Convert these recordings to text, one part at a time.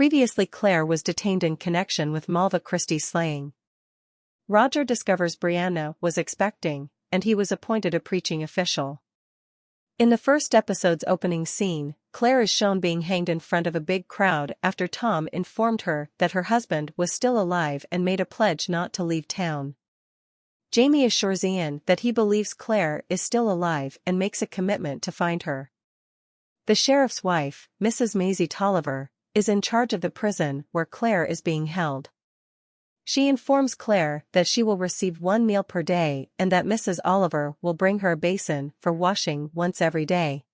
Previously, Claire was detained in connection with Malva Christie's slaying. Roger discovers Brianna was expecting, and he was appointed a preaching official. In the first episode's opening scene, Claire is shown being hanged in front of a big crowd after Tom informed her that her husband was still alive and made a pledge not to leave town. Jaime assures Ian that he believes Claire is still alive and makes a commitment to find her. The sheriff's wife, Mrs. Maisie Tolliver, is in charge of the prison where Claire is being held. She informs Claire that she will receive 1 meal per day and that Mrs. Oliver will bring her a basin for washing once every day.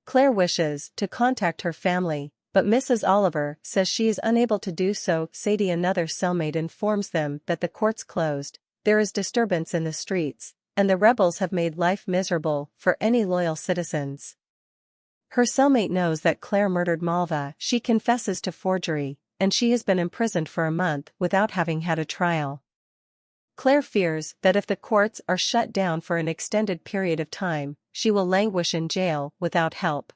Claire wishes to contact her family, but Mrs. Oliver says she is unable to do so. Sadie, another cellmate, informs them that the court's closed, there is disturbance in the streets, and the rebels have made life miserable for any loyal citizens. Her cellmate knows that Claire murdered Malva. She confesses to forgery, and she has been imprisoned for a month without having had a trial. Claire fears that if the courts are shut down for an extended period of time, she will languish in jail without help.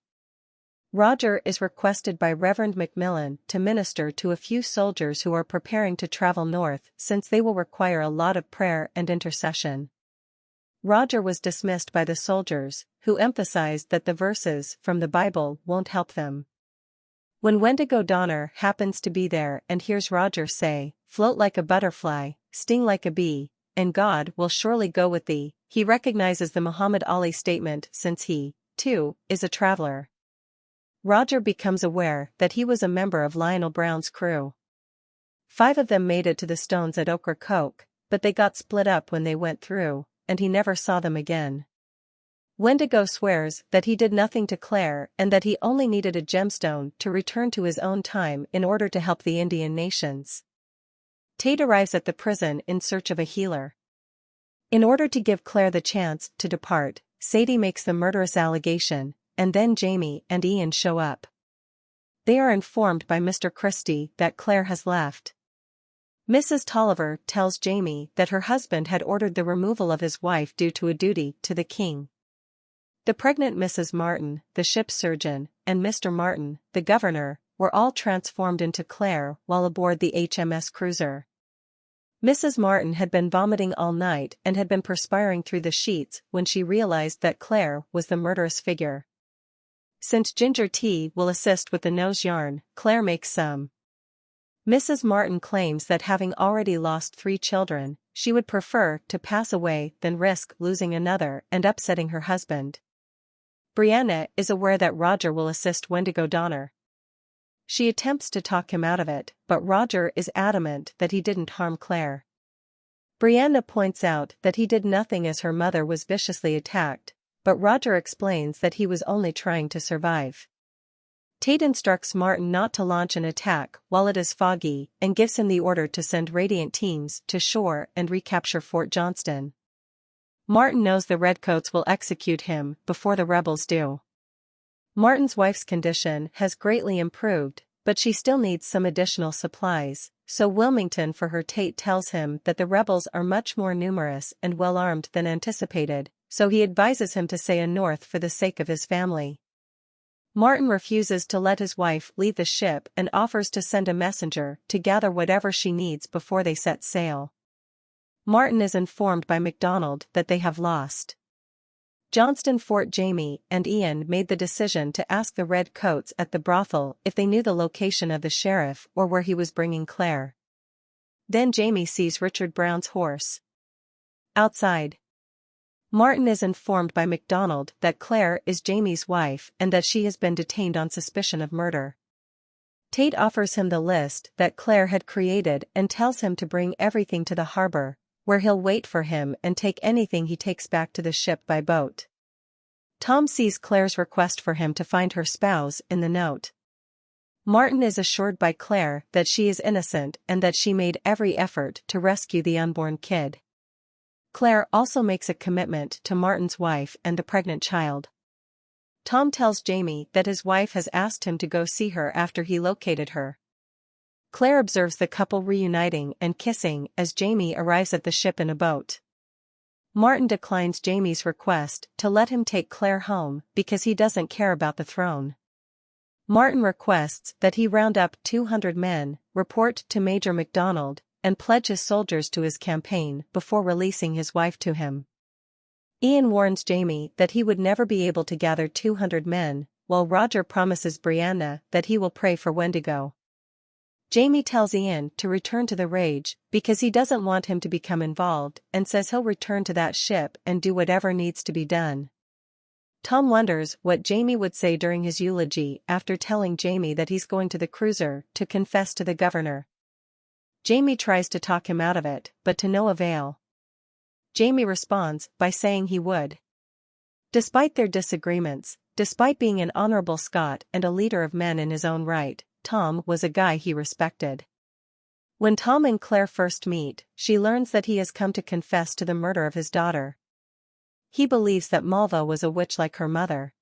Roger is requested by Reverend Macmillan to minister to a few soldiers who are preparing to travel north, since they will require a lot of prayer and intercession. Roger was dismissed by the soldiers, who emphasized that the verses from the Bible won't help them. When Wendigo Donner happens to be there and hears Roger say, "Float like a butterfly, sting like a bee, and God will surely go with thee," he recognizes the Muhammad Ali statement, since he, too, is a traveler. Roger becomes aware that he was a member of Lionel Brown's crew. 5 of them made it to the stones at Ocracoke, but they got split up when they went through, and he never saw them again. Wendigo swears that he did nothing to Claire and that he only needed a gemstone to return to his own time in order to help the Indian nations. Tate arrives at the prison in search of a healer. In order to give Claire the chance to depart, Sadie makes the murderous allegation, and then Jaime and Ian show up. They are informed by Mr. Christie that Claire has left. Mrs. Tolliver tells Jaime that her husband had ordered the removal of his wife due to a duty to the king. The pregnant Mrs. Martin, the ship's surgeon, and Mr. Martin, the governor, were all transformed into Claire while aboard the HMS cruiser. Mrs. Martin had been vomiting all night and had been perspiring through the sheets when she realized that Claire was the murderous figure. Since ginger tea will assist with the nose yarn, Claire makes some. Mrs. Martin claims that having already lost 3 children, she would prefer to pass away than risk losing another and upsetting her husband. Brianna is aware that Roger will assist Wendigo Donner. She attempts to talk him out of it, but Roger is adamant that he didn't harm Claire. Brianna points out that he did nothing as her mother was viciously attacked, but Roger explains that he was only trying to survive. Tate instructs Martin not to launch an attack while it is foggy and gives him the order to send Radiant teams to shore and recapture Fort Johnston. Martin knows the Redcoats will execute him before the rebels do. Martin's wife's condition has greatly improved, but she still needs some additional supplies, so Wilmington for her Tate tells him that the rebels are much more numerous and well-armed than anticipated, so he advises him to stay north for the sake of his family. Martin refuses to let his wife leave the ship and offers to send a messenger to gather whatever she needs before they set sail. Martin is informed by MacDonald that they have lost Johnston Fort. Jaime and Ian made the decision to ask the Red Coats at the brothel if they knew the location of the sheriff or where he was bringing Claire. Then Jaime sees Richard Brown's horse outside. Martin is informed by MacDonald that Claire is Jaime's wife and that she has been detained on suspicion of murder. Tate offers him the list that Claire had created and tells him to bring everything to the harbor, where he'll wait for him and take anything he takes back to the ship by boat. Tom sees Claire's request for him to find her spouse in the note. Martin is assured by Claire that she is innocent and that she made every effort to rescue the unborn kid. Claire also makes a commitment to Martin's wife and the pregnant child. Tom tells Jaime that his wife has asked him to go see her after he located her. Claire observes the couple reuniting and kissing as Jaime arrives at the ship in a boat. Martin declines Jaime's request to let him take Claire home because he doesn't care about the throne. Martin requests that he round up 200 men, report to Major MacDonald, and pledge his soldiers to his campaign before releasing his wife to him. Ian warns Jaime that he would never be able to gather 200 men, while Roger promises Brianna that he will pray for Wendigo. Jaime tells Ian to return to the Rage because he doesn't want him to become involved and says he'll return to that ship and do whatever needs to be done. Tom wonders what Jaime would say during his eulogy after telling Jaime that he's going to the cruiser to confess to the governor. Jaime tries to talk him out of it, but to no avail. Jaime responds by saying he would. Despite their disagreements, despite being an honorable Scot and a leader of men in his own right, Tom was a guy he respected. When Tom and Claire first meet, she learns that he has come to confess to the murder of his daughter. He believes that Malva was a witch like her mother.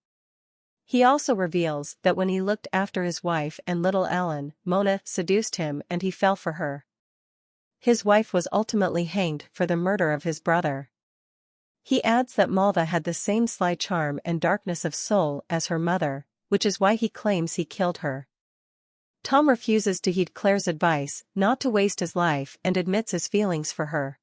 He also reveals that when he looked after his wife and little Ellen, Mona seduced him and he fell for her. His wife was ultimately hanged for the murder of his brother. He adds that Malva had the same sly charm and darkness of soul as her mother, which is why he claims he killed her. Tom refuses to heed Claire's advice not to waste his life and admits his feelings for her.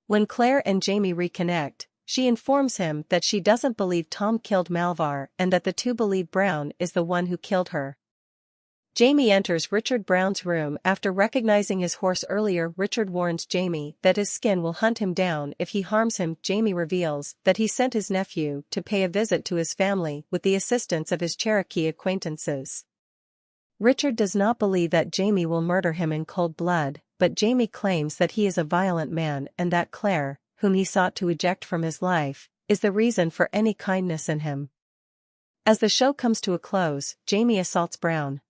When Claire and Jaime reconnect, she informs him that she doesn't believe Tom killed Malvar and that the two believe Brown is the one who killed her. Jaime enters Richard Brown's room after recognizing his horse earlier. Richard warns Jaime that his skin will hunt him down if he harms him. Jaime reveals that he sent his nephew to pay a visit to his family with the assistance of his Cherokee acquaintances. Richard does not believe that Jaime will murder him in cold blood, but Jaime claims that he is a violent man and that Claire, whom he sought to eject from his life, is the reason for any kindness in him. As the show comes to a close, Jaime assaults Brown.